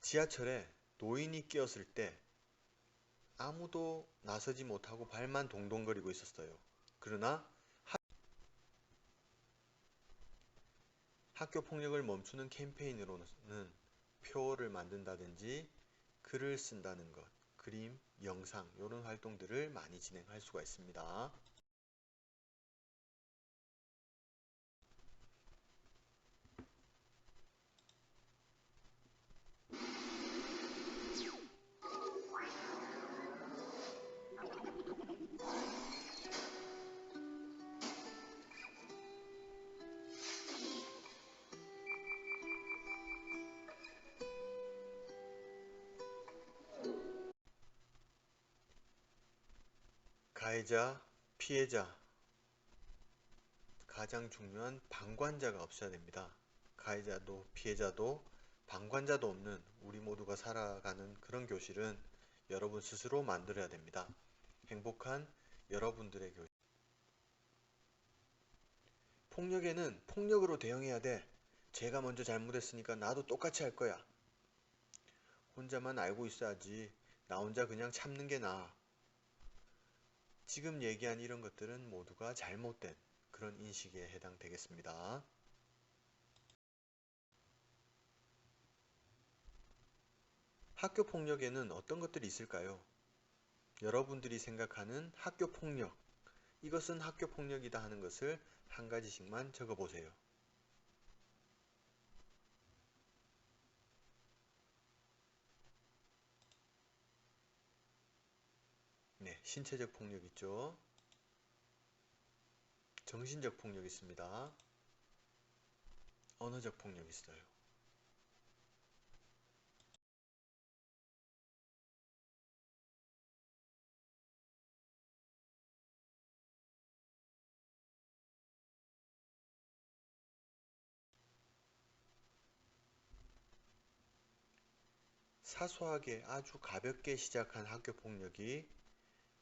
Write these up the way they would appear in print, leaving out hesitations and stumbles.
지하철에 노인이 끼었을 때 아무도 나서지 못하고 발만 동동거리고 있었어요. 그러나 학교 폭력을 멈추는 캠페인으로는 표를 만든다든지 글을 쓴다는 것, 그림, 영상 이런 활동들을 많이 진행할 수가 있습니다. 가해자, 피해자, 가장 중요한 방관자가 없어야 됩니다. 가해자도 피해자도 방관자도 없는 우리 모두가 살아가는 그런 교실은 여러분 스스로 만들어야 됩니다. 행복한 여러분들의 교실. 폭력에는 폭력으로 대응해야 돼. 제가 먼저 잘못했으니까 나도 똑같이 할 거야. 혼자만 알고 있어야지. 나 혼자 그냥 참는 게 나아. 지금 얘기한 이런 것들은 모두가 잘못된 그런 인식에 해당되겠습니다. 학교 폭력에는 어떤 것들이 있을까요? 여러분들이 생각하는 학교 폭력, 이것은 학교 폭력이다 하는 것을 한 가지씩만 적어보세요. 네, 신체적 폭력 있죠. 정신적 폭력 있습니다. 언어적 폭력 있어요. 사소하게 아주 가볍게 시작한 학교 폭력이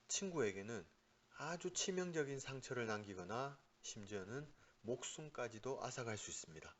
친구에게는 아주 치명적인 상처를 남기거나 심지어는 목숨까지도 앗아갈 수 있습니다.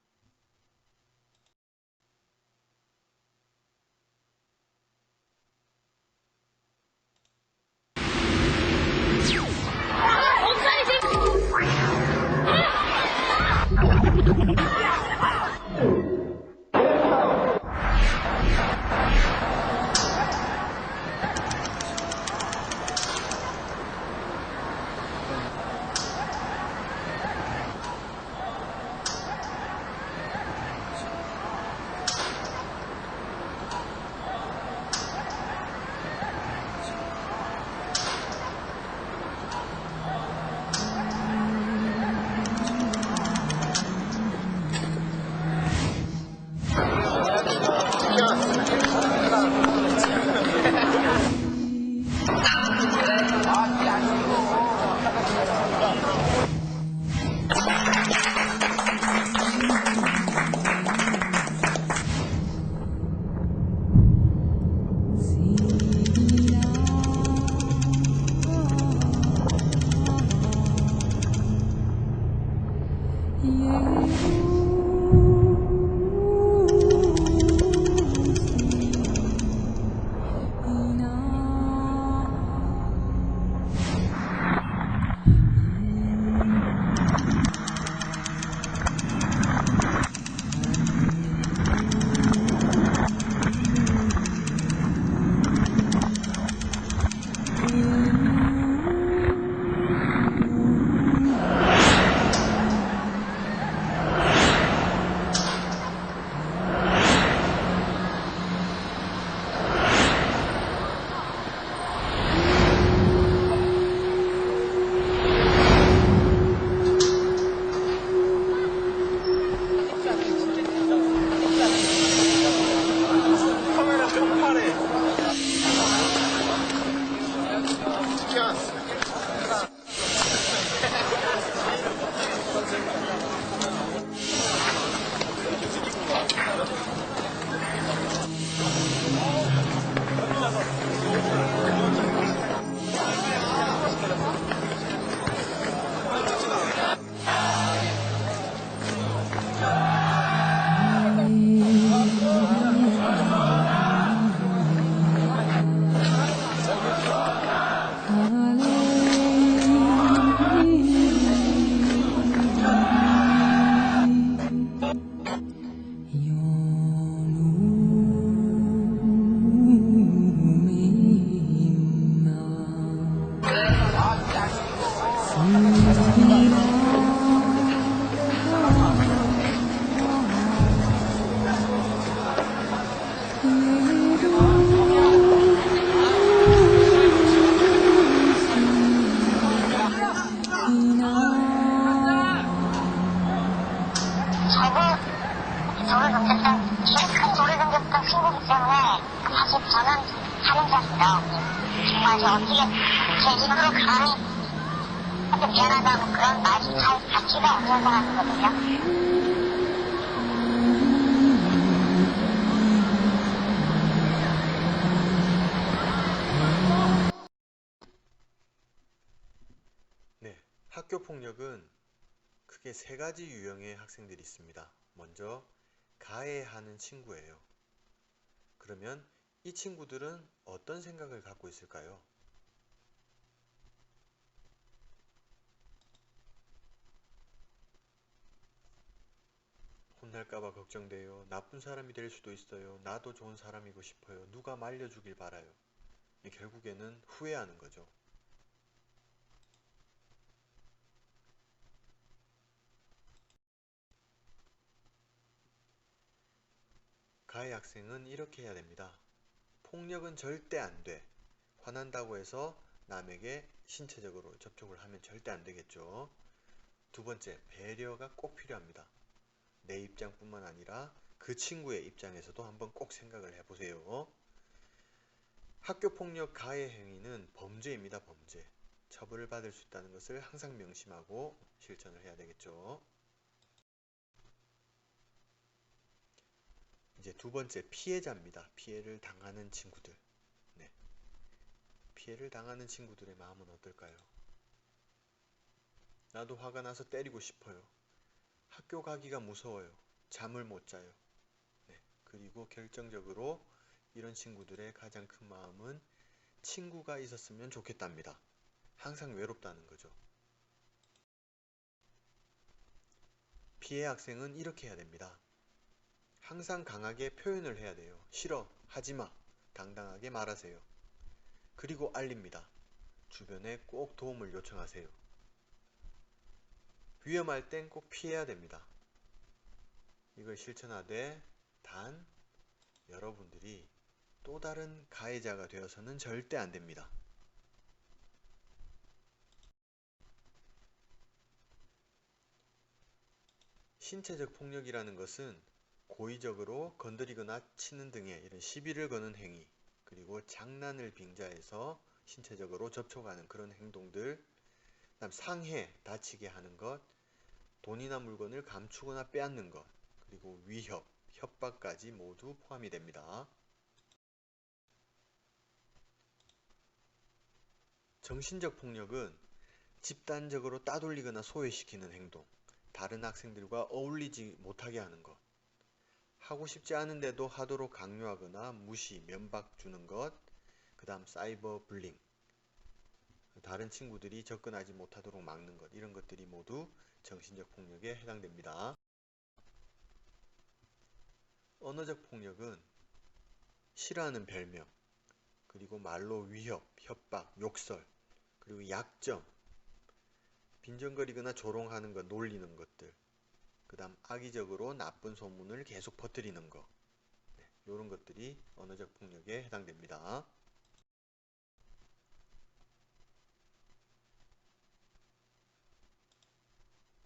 돌을 던졌던, 제일 큰 돌을 던졌던 친구기 때문에 사실 저는 살인자입니다. 정말 저 어떻게 제 입으로 감히 미안하다고 그런 말이 할 가치가 없는 사람이거든요. 네, 학교 폭력은 크게 세 가지 유형의 학생들이 있습니다. 먼저 가해하는 친구예요. 그러면 이 친구들은 어떤 생각을 갖고 있을까요? 혼날까봐 걱정돼요. 나쁜 사람이 될 수도 있어요. 나도 좋은 사람이고 싶어요. 누가 말려주길 바라요. 결국에는 후회하는 거죠. 가해 학생은 이렇게 해야 됩니다. 폭력은 절대 안 돼. 화난다고 해서 남에게 신체적으로 접촉을 하면 절대 안 되겠죠. 두 번째, 배려가 꼭 필요합니다. 내 입장뿐만 아니라 그 친구의 입장에서도 한번 꼭 생각을 해보세요. 학교폭력 가해 행위는 범죄입니다. 범죄. 처벌을 받을 수 있다는 것을 항상 명심하고 실천을 해야 되겠죠. 이제 두 번째, 피해자입니다. 피해를 당하는 친구들. 네. 피해를 당하는 친구들의 마음은 어떨까요? 나도 화가 나서 때리고 싶어요. 학교 가기가 무서워요. 잠을 못 자요. 네. 그리고 결정적으로 이런 친구들의 가장 큰 마음은 친구가 있었으면 좋겠답니다. 항상 외롭다는 거죠. 피해 학생은 이렇게 해야 됩니다. 항상 강하게 표현을 해야 돼요. 싫어, 하지마, 당당하게 말하세요. 그리고 알립니다. 주변에 꼭 도움을 요청하세요. 위험할 땐 꼭 피해야 됩니다. 이걸 실천하되 단 여러분들이 또 다른 가해자가 되어서는 절대 안 됩니다. 신체적 폭력이라는 것은 고의적으로 건드리거나 치는 등의 이런 시비를 거는 행위, 그리고 장난을 빙자해서 신체적으로 접촉하는 그런 행동들, 그다음 상해, 다치게 하는 것, 돈이나 물건을 감추거나 빼앗는 것, 그리고 위협, 협박까지 모두 포함이 됩니다. 정신적 폭력은 집단적으로 따돌리거나 소외시키는 행동, 다른 학생들과 어울리지 못하게 하는 것, 하고 싶지 않은데도 하도록 강요하거나 무시, 면박 주는 것, 그 다음 사이버 불링, 다른 친구들이 접근하지 못하도록 막는 것, 이런 것들이 모두 정신적 폭력에 해당됩니다. 언어적 폭력은 싫어하는 별명, 그리고 말로 위협, 협박, 욕설, 그리고 약점, 빈정거리거나 조롱하는 것, 놀리는 것들, 그 다음 악의적으로 나쁜 소문을 계속 퍼뜨리는 것, 이런 것들이 언어적 폭력에 해당됩니다.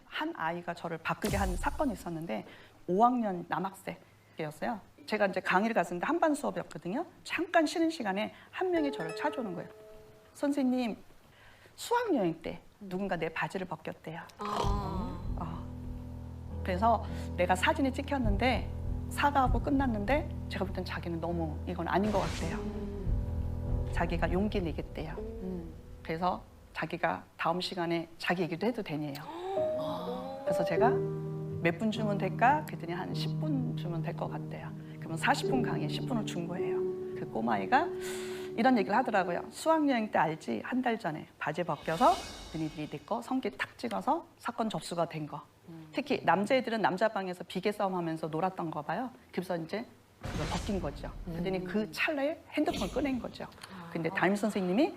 한 아이가 저를 바꾸게 한 사건이 있었는데 5학년 남학생이었어요. 제가 이제 강의를 갔었는데 한반 수업이었거든요. 잠깐 쉬는 시간에 한 명이 저를 찾아오는 거예요. 선생님, 수학여행 때 누군가 내 바지를 벗겼대요. 그래서 내가 사진을 찍혔는데 사과하고 끝났는데 제가 볼 땐 자기는 너무 이건 아닌 것 같대요. 자기가 용기 내겠대요. 그래서 자기가 다음 시간에 자기 얘기도 해도 되네요. 그래서 제가 몇 분 주면 될까? 그랬더니 한 10분 주면 될 것 같대요. 그러면 40분 강의 10분을 준 거예요. 그 꼬마아이가 이런 얘기를 하더라고요. 수학여행 때 알지? 한 달 전에 바지 벗겨서 너희들이 내 거 성기 탁 찍어서 사건 접수가 된 거. 특히 남자애들은 남자방에서 비계 싸움하면서 놀았던 거 봐요. 그래서 이제 그걸 벗긴 거죠. 그랬더니 그 찰나에 핸드폰을 꺼낸 거죠. 근데 담임 선생님이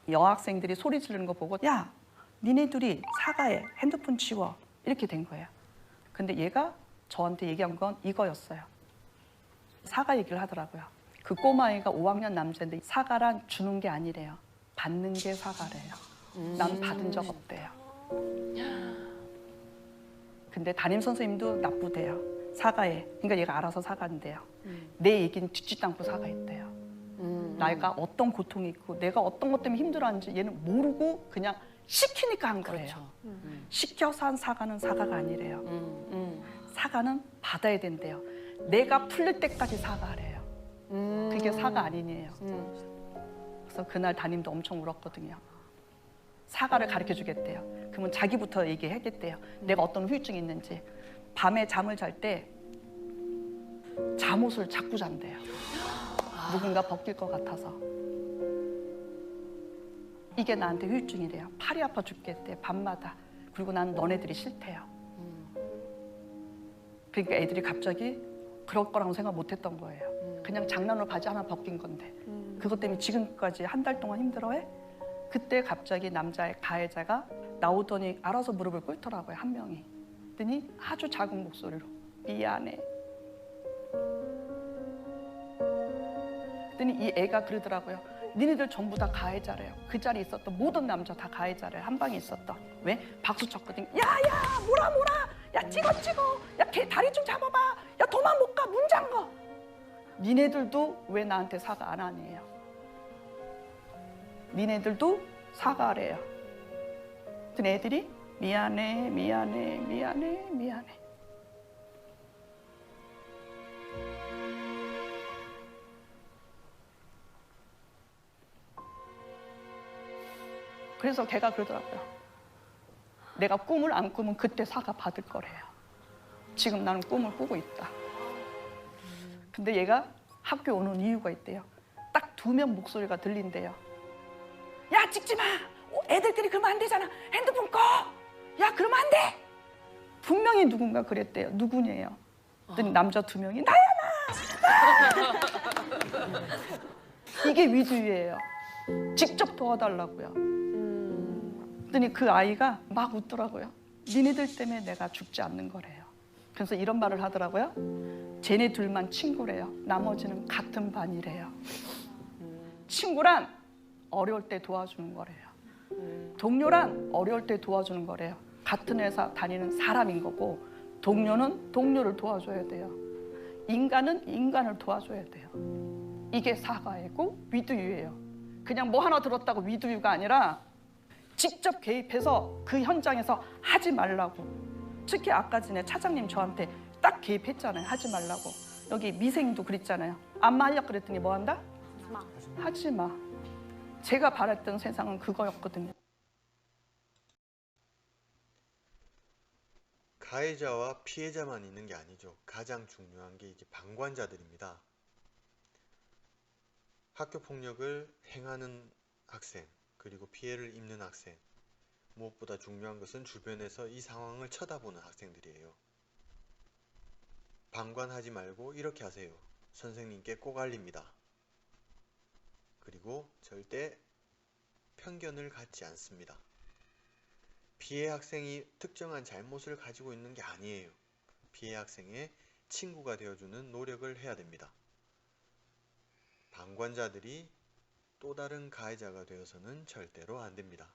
여학생들이 소리 지르는 거 보고 야, 니네 둘이 사과해. 핸드폰 치워. 이렇게 된 거예요. 근데 얘가 저한테 얘기한 건 이거였어요. 사과 얘기를 하더라고요. 그 꼬마애가 5학년 남자인데 사과란 주는 게 아니래요. 받는 게 사과래요. 난 받은 적 없대요. 근데 담임 선생님도 나쁘대요. 사과해. 그러니까 얘가 알아서 사과한대요. 내 얘기는 듣지도 않고 사과했대요. 나가 어떤 고통이 있고 내가 어떤 것 때문에 힘들어하는지 얘는 모르고 그냥 시키니까 한 거예요. 그렇죠. 시켜서 한 사과는 사과가 아니래요. 사과는 받아야 된대요. 내가 풀릴 때까지 사과하래요. 그게 사과 아니에요. 그래서 그날 담임도 엄청 울었거든요. 사과를 가르쳐 주겠대요. 그러면 자기부터 얘기하겠대요. 내가 어떤 후유증이 있는지. 밤에 잠을 잘 때 잠옷을 자꾸 잔대요. 누군가 벗길 것 같아서. 이게 나한테 후유증이래요. 팔이 아파 죽겠대, 밤마다. 그리고 난 너네들이 싫대요. 그러니까 애들이 갑자기 그럴 거라고 생각 못 했던 거예요. 그냥 장난으로 바지 하나 벗긴 건데. 그것 때문에 지금까지 한 달 동안 힘들어해? 그때 갑자기 남자의 가해자가 나오더니 알아서 무릎을 꿇더라고요, 한 명이. 그랬더니 아주 작은 목소리로 미안해. 그랬더니 이 애가 그러더라고요. 니네들 전부 다 가해자래요. 그 자리에 있었던 모든 남자 다 가해자래요. 한 방에 있었던. 왜? 박수 쳤거든요. 야야 몰아 야 찍어 야 걔 다리 좀 잡아봐. 야 도망 못 가. 문 잠궈. 니네들도 왜 나한테 사과 안 하니에요? 니네들도 사과하래요. 그랬더니 애들이 미안해. 그래서 걔가 그러더라고요. 내가 꿈을 안 꾸면 그때 사과 받을 거래요. 지금 나는 꿈을 꾸고 있다. 근데 얘가 학교 오는 이유가 있대요. 딱 2명 목소리가 들린대요. 야 찍지 마. 애들끼리 그러면 안 되잖아. 핸드폰 꺼. 야 그러면 안 돼. 분명히 누군가 그랬대요. 누구냐요? 그랬더니 남자 2명이 나야 나. 이게 위주예요. 직접 도와달라고요. 그랬더니 그 아이가 막 웃더라고요. 니네들 때문에 내가 죽지 않는 거래요. 그래서 이런 말을 하더라고요. 쟤네 둘만 친구래요. 나머지는 같은 반이래요. 친구란 어려울 때 도와주는 거래요. 동료란 어려울 때 도와주는 거래요. 같은 회사 다니는 사람인 거고 동료는 동료를 도와줘야 돼요. 인간은 인간을 도와줘야 돼요. 이게 사과이고 위두유예요. 그냥 뭐 하나 들었다고 위두유가 아니라 직접 개입해서 그 현장에서 하지 말라고. 특히 아까 전에 차장님 저한테 딱 개입했잖아요. 하지 말라고. 여기 미생도 그랬잖아요. 안마 하려고 그랬더니 뭐 한다? 하지 마. 제가 바랬던 세상은 그거였거든요. 가해자와 피해자만 있는 게 아니죠. 가장 중요한 게 이제 방관자들입니다. 학교 폭력을 행하는 학생, 그리고 피해를 입는 학생, 무엇보다 중요한 것은 주변에서 이 상황을 쳐다보는 학생들이에요. 방관하지 말고 이렇게 하세요. 선생님께 꼭 알립니다. 그리고 절대 편견을 갖지 않습니다. 피해 학생이 특정한 잘못을 가지고 있는 게 아니에요. 피해 학생의 친구가 되어주는 노력을 해야 됩니다. 방관자들이 또 다른 가해자가 되어서는 절대로 안 됩니다.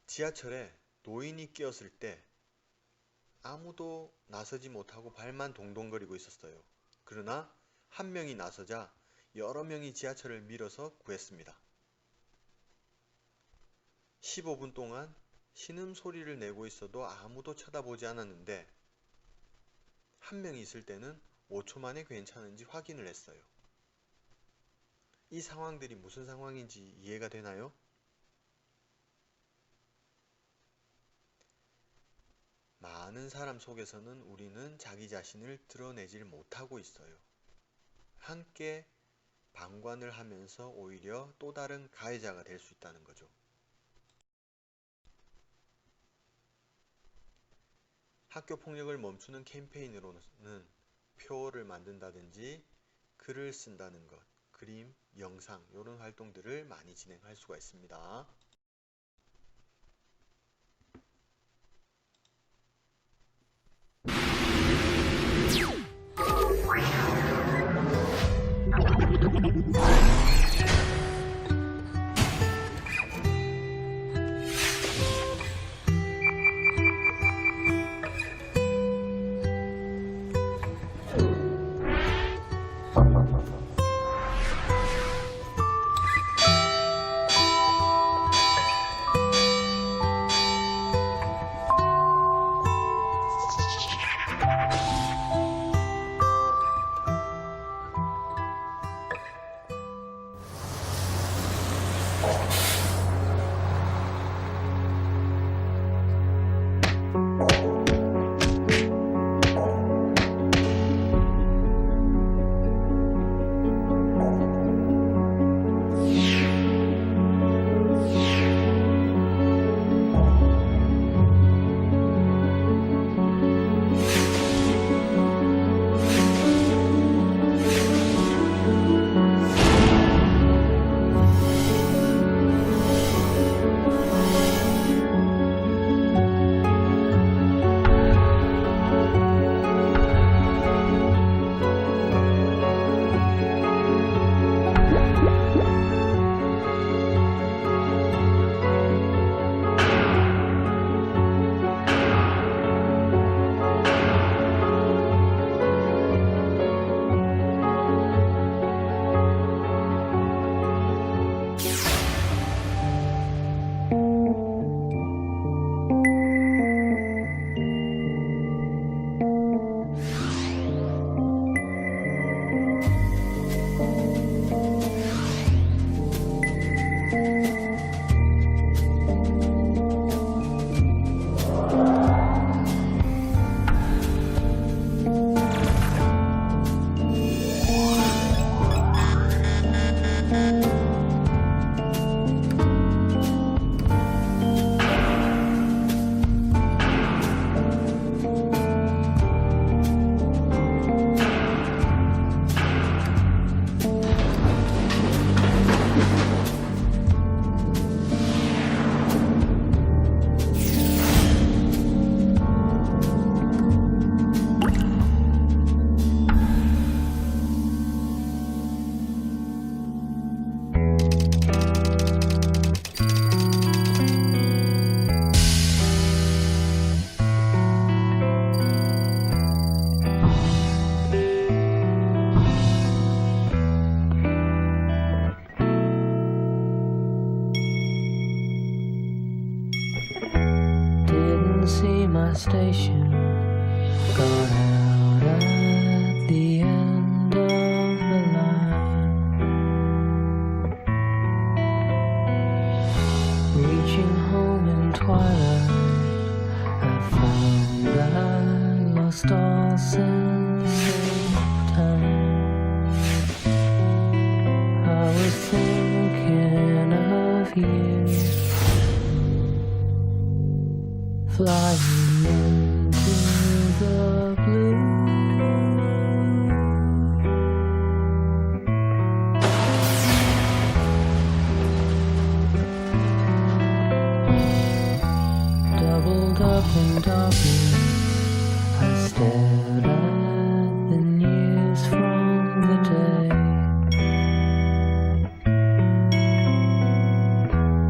지하철에 노인이 끼었을 때 아무도 나서지 못하고 발만 동동거리고 있었어요. 그러나 한 명이 나서자 여러 명이 지하철을 밀어서 구했습니다. 15분 동안 신음소리를 내고 있어도 아무도 쳐다보지 않았는데 한 명이 있을 때는 5초 만에 괜찮은지 확인을 했어요. 이 상황들이 무슨 상황인지 이해가 되나요? 많은 사람 속에서는 우리는 자기 자신을 드러내질 못하고 있어요. 함께 방관을 하면서 오히려 또 다른 가해자가 될 수 있다는 거죠. 학교 폭력을 멈추는 캠페인으로는 표를 만든다든지 글을 쓴다는 것, 그림, 영상 이런 활동들을 많이 진행할 수가 있습니다. couldn't see my station. Got out at the end of the line. Reaching home in twilight, I found I lost all sense of time. I was thinking of you, flying into the blue. Doubled up in darkness, I stared at the news from the day,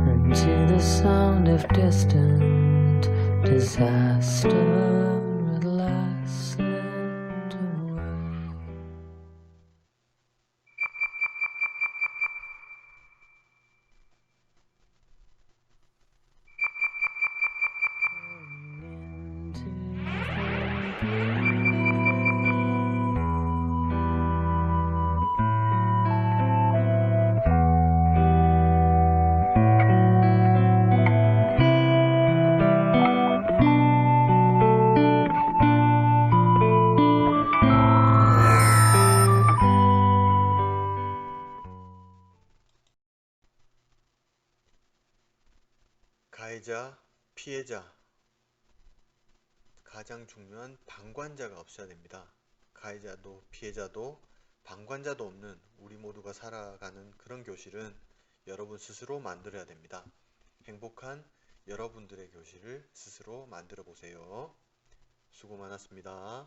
and to the sound of distant disaster at last slipped away. Into the blue. 가해자, 피해자, 가장 중요한 방관자가 없어야 됩니다. 가해자도 피해자도 방관자도 없는 우리 모두가 살아가는 그런 교실은 여러분 스스로 만들어야 됩니다. 행복한 여러분들의 교실을 스스로 만들어 보세요. 수고 많았습니다.